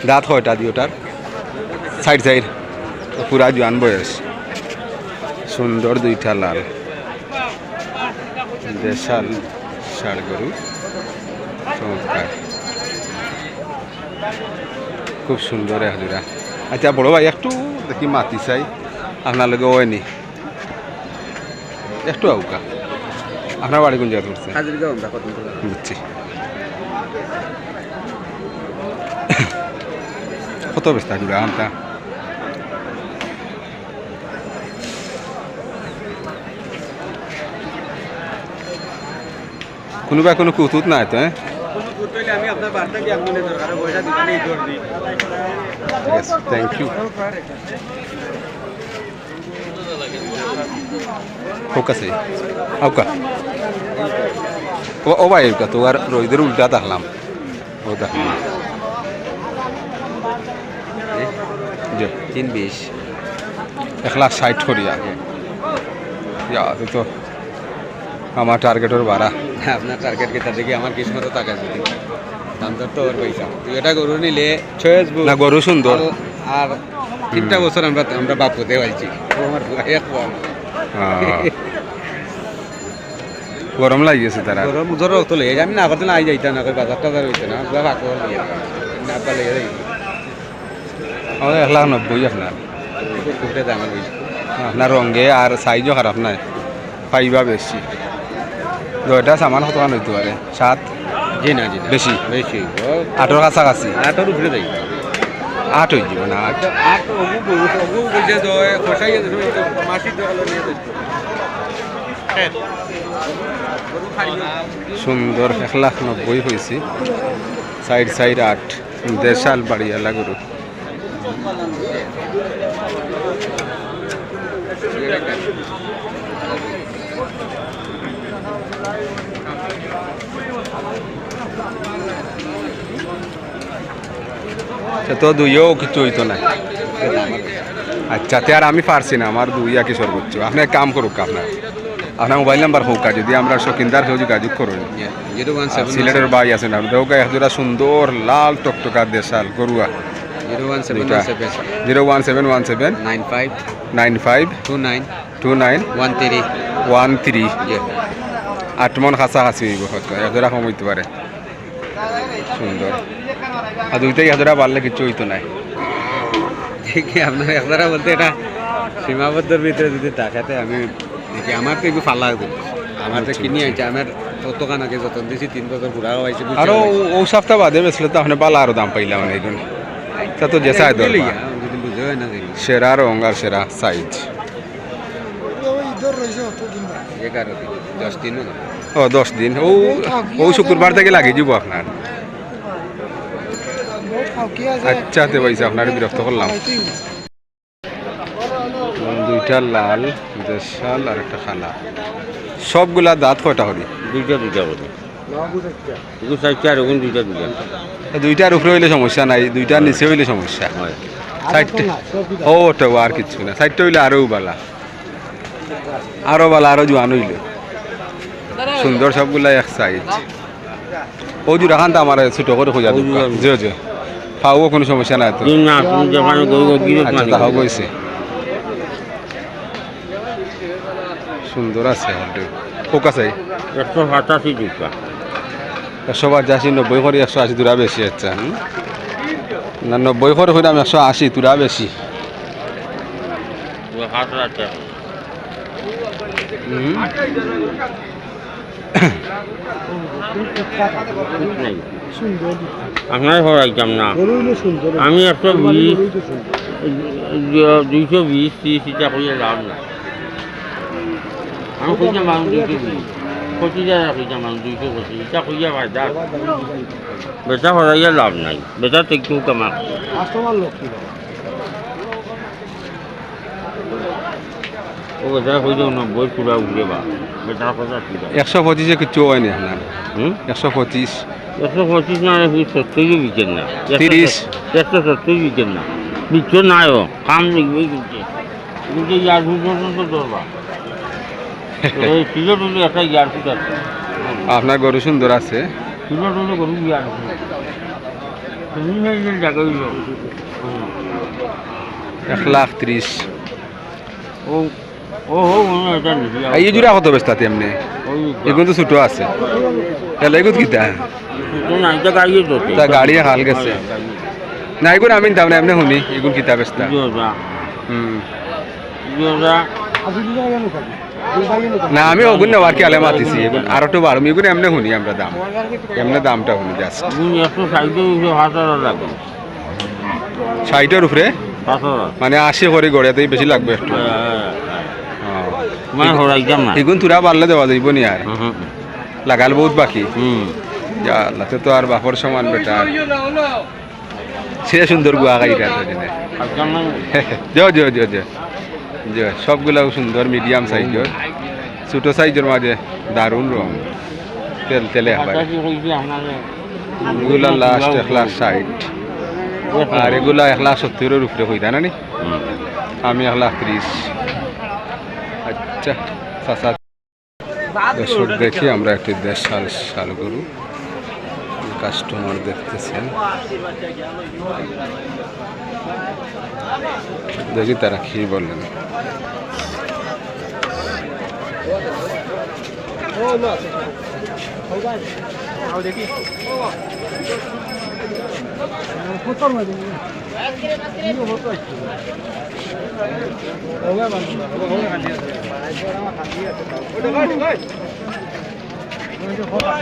দাঁত কয়টা দিয়ে ওটার সাইড সাইড পুরা জোয়ান বয়স সুন্দর দুইটা লাল দেশাল ষাড় গরু চমৎকার খুব সুন্দর এক জোড়া আচ্ছা বড় ভাই একটু দেখি মাতি চাই আপনার লগে হয়নি একটু আউকা আপনার বাড়ি কোন জায়গা করছে বুঝছি কত বেস্তা জোড়া আমটা কোনোবাই কোনো কুতুত নাই তো থ্যাংক ইউ হোক আছে আউকা ও ভাই তো আর রোহিদের উল্টা দেখলাম ও দেখলাম 320 1,60,000 করিয়া তো আমার টার্গেটের বাড়া আপনার টার্গেট কেটা দেখি আমার কিসমত টাকা যদি দাম দর তো ওর পয়সা তুই এটা গরু নিলে চয়েস না গরু সুন্দর আর 3টা বছর আমরা বাপ হতে পারছি আমার গরম লাগিয়েছে তারা গরম জ্বর তো লেগে আমি না করতে না আই যাইতাম না বাজার টাজার হইতে না পুরো ফাঁকো লিয়ে না পালে আমাদের 1,90,000 আপনার কুকুরে দামের হয়েছে আপনার রঙে আর সাইজও খারাপ নাই পাইবা বেশি দুইটা সামান কত হইতে পারে 7 জি না জি বেশি বেশি 8 কাছাকাছি 8 উপরে যাই 8 হয়ে যাব না 8 বলছে তো খসাই মাসি সুন্দর 1,90,000 হয়েছে সাইড সাইড 8 দেশাল বাড়িয়ালা গরু তো দুইও কিছু হইতো না আচ্ছা তে আর আমি পারছি না আমার দুইয়া কি সর্বোচ্চ আপনি এক কাম করুক আপনার মোবাইল নাম্বার হোক যদি আমরা শৌখিনদার কেউ যোগাযোগ করুন সিলেটের বাই আছে না দেওকা একজোড়া সুন্দর লাল টকটকা দেশাল গরুয়া 01717 95 29 13 8 মন কাছাকাছি হইব একজোড়া কম হইতে পারে সুন্দর আর দুইটাই একজোড়া পারলে কিছু হইতো নাই দেখি আপনার একজোড়া বলতে এটা সীমাবদ্ধর ভিতরে যদি দেখাতে আমি দেখি আমার তো একটু ফাল্লা আমার তো কিনে আনছে আমার কতখান আগে যতন দিয়েছি 3 বছর ঘুরা হয়েছে আরো ও সপ্তাহ বাদে বেসলে তো আপনি পালা আরো দাম পাইলাম মানে এখন তা তো যে সাইজ যদি বুঝে হয় না সেরা রং আর সেরা সাইজ 10 দিন ও 10 দিন ও শুক্রবার থেকে লাগিয়ে যাব আপনার আচ্ছা তে পয়সা আপনার বিরক্ত করলাম দুইটা লাল দেশাল আর একটা খালা সবগুলা দাঁত কয়টা হরি দুইটা করে দুইটার উপরে হইলে সমস্যা নাই দুইটার নিচে হইলে সমস্যা সাইডটা ও ওটা আর কিচ্ছু না সাইডটা হইলে আরো বালা আরো জোয়ান হইলে সুন্দর সবগুলা এক সাইজ ও জুড়া খান তো আমার ছোট করে খোঁজা যে খাওয়াও কোনো সমস্যা নাই তো আচ্ছা তাহাও বইছে সুন্দর আছে পোক আছে 185 90 করে 180 তুরা বেশি আচ্ছা না 90 করে হইলাম 180 তুরা বেশি আপনার ঘর একদম না আমি 120 220 30 এটা কইয়া লাভ না আমি কইয়া মানুষ 220 কইয়া রাখি মানুষ 220 এটা কইয়া বাজার বেটা হরাইয়া লাভ নাই বেটা একটু কমা কাস্টমার লোক কি ও বেটা কইয়া 90 পুরা উঠে বা বেটা কথা কি 125 কিছু হয় না আপনার 125 125 না 70 বিকেন না 30 170 বিকেন না বিচো নাও কাম লিখবই কিন্তু কিন্তু ইয়ার পর্যন্ত ধরবা এই সিলেট হলো একটা ইয়ার ফুট আছে আপনার গরু সুন্দর আছে সিলেট হলো গরু ইয়ার 1,30,000 ও ও ও এটা নিছি এই জোড়া কত বেচতা তেমনি এগুলো তো ছোট আছে তাহলে এগুলো কিতা তো নাই তো গাড়ি তো তা গাড়ি হাল গেছে না এগুলো আমি দাম না এমনি শুনি এগুলো কিতা বেচতা জোজা হুম জোজা না আমি ওগুন নেওয়ার কি আলে মাতিছি এগুলো আর একটু বাড়ো এগুলো এমনি শুনি আমরা দাম এমনি দামটা শুনি জাস্ট তুমি 160 হাজার লাগবে 60-এর উপরে 5,000 মানে 80 করে গড়িয়াতেই বেশি লাগবে একটু মানে হরাইতাম না এগুন তুরা পারলে দেওয়া যাইব নি আর লাগাল বহুত বাকি হুম যা লাতে তো আর বাপর সমান বেটা সে সুন্দর গুয়া গাইটা তো জেনে খাইতাম না জো জো জো জো জো সবগুলা সুন্দর মিডিয়াম সাইজের ছোট সাইজের মাঝে দারুণ রং তেল তেলে হয় কাছে হইছে আপনারে এগুলা লাস্ট 1,60,000 আর এগুলা 1,70,000-এর উপরে হইতা না নি আমি 1,30,000 আচ্ছা চাচা দর্শক দেখি আমরা একটি দেশাল শাল গরু কাস্টমার দেখতেছেন দেখি তারা কি বললেন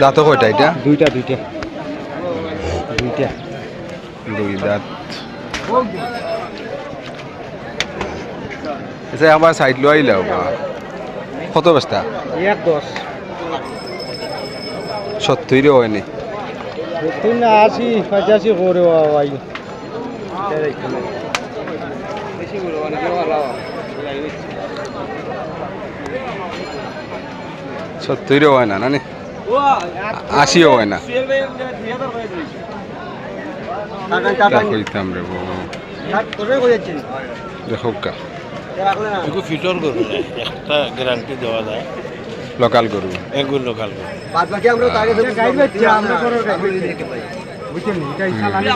দাঁত কয়টা এটা দুইটা দুই দাঁত আচ্ছা আমার সাইড লো আইলাও কত বস্তা 110 70 হয়নি 80 85 করে ভাই 70 হয় না নানি 80 হয় না কইতাম রে বাবা দেখো কা ফিটর করবো একটা গ্যারান্টি দেওয়া যায় লোকাল গরু এগুলো লোকাল করবো বাদ বাকি আমরা তো আগে থেকে গাইড করছি আমরা করে বুঝছেন এটা ইচ্ছা লাগে